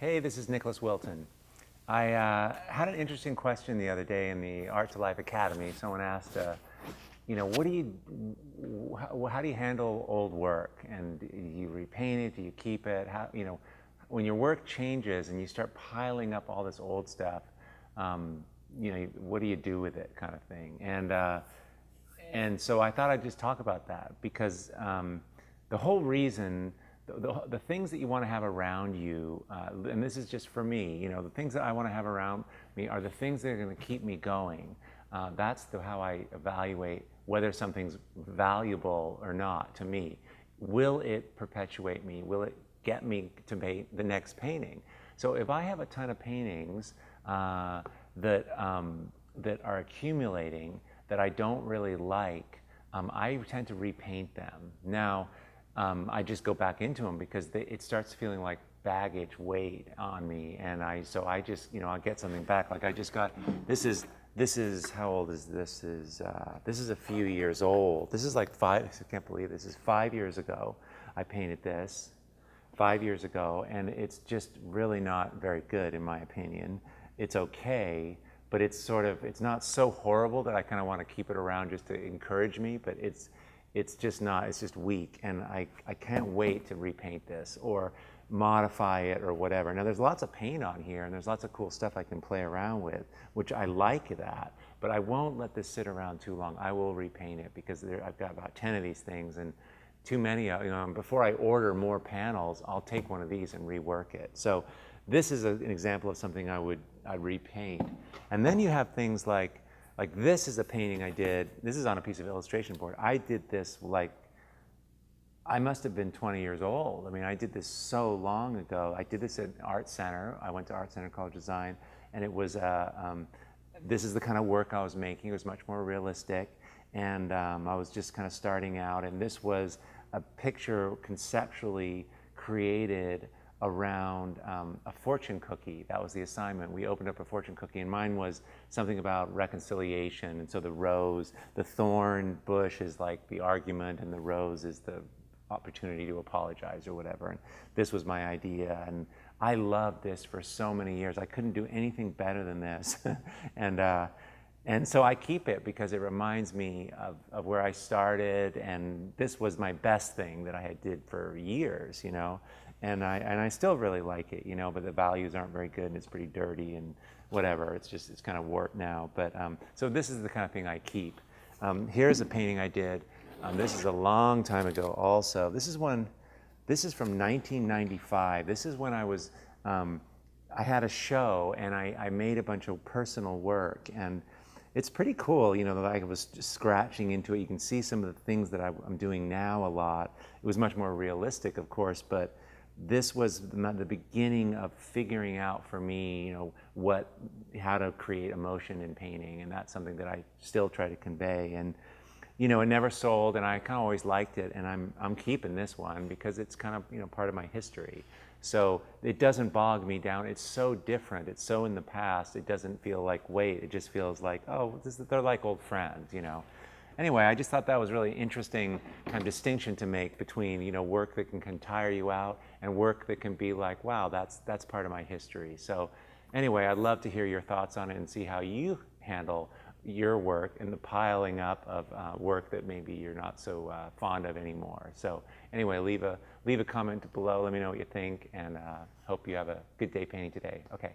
Hey, this is Nicholas Wilton. I had an interesting question the other day in the Art to Life Academy. Someone asked, how do you handle old work? And do you repaint it? Do you keep it? When your work changes and you start piling up all this old stuff, what do you do with it, kind of thing? And so I thought I'd just talk about that because the whole reason. The things that you want to have around you, and this is just for me, the things that I want to have around me are the things that are going to keep me going. That's how I evaluate whether something's valuable or not to me. Will it perpetuate me? Will it get me to make the next painting? So if I have a ton of paintings that are accumulating that I don't really like, I tend to repaint them. Now, I just go back into them because it starts feeling like baggage weight on me, and I just I'll get something back. Like I just got this is how old is this? This is a few years old. This is like I can't believe this is 5 years ago. I painted this 5 years ago, and it's just really not very good in my opinion. It's okay, but it's not so horrible that I kind of want to keep it around just to encourage me, but it's just weak, and I can't wait to repaint this or modify it or whatever. Now there's lots of paint on here and there's lots of cool stuff I can play around with, which I like that, but I won't let this sit around too long. I will repaint it because I've got about 10 of these things, and too many, before I order more panels, I'll take one of these and rework it. So this is an example of something I'd repaint. And then you have things like this is a painting I did. This is on a piece of illustration board. I did this I must have been 20 years old. I mean, I did this so long ago. I did this at Art Center. I went to Art Center College of Design, and it was, this is the kind of work I was making. It was much more realistic, and I was just kind of starting out, and this was a picture conceptually created around a fortune cookie. That was the assignment. We opened up a fortune cookie, and mine was something about reconciliation. And so the thorn bush is like the argument, and the rose is the opportunity to apologize or whatever. And this was my idea, and I loved this for so many years. I couldn't do anything better than this. And so I keep it because it reminds me of where I started, and this was my best thing that I did for years, And I still really like it, but the values aren't very good, and it's pretty dirty and whatever. It's kind of warped now. But so this is the kind of thing I keep. Here's a painting I did. This is a long time ago also. This is from 1995. This is when I had a show, and I made a bunch of personal work, and it's pretty cool, that I was just scratching into it. You can see some of the things that I'm doing now a lot. It was much more realistic, of course, but this was the beginning of figuring out for me, how to create emotion in painting, and that's something that I still try to convey. And it never sold, and I kind of always liked it, and I'm keeping this one because it's kind of part of my history. So it doesn't bog me down. It's so different. It's so in the past. It doesn't feel like weight. It just feels like, oh, they're like old friends, Anyway, I just thought that was really interesting kind of distinction to make between, work that can tire you out and work that can be like, wow, that's part of my history. So anyway, I'd love to hear your thoughts on it and see how you handle your work and the piling up of work that maybe you're not so fond of anymore. So anyway, leave a comment below. Let me know what you think, and hope you have a good day painting today. Okay.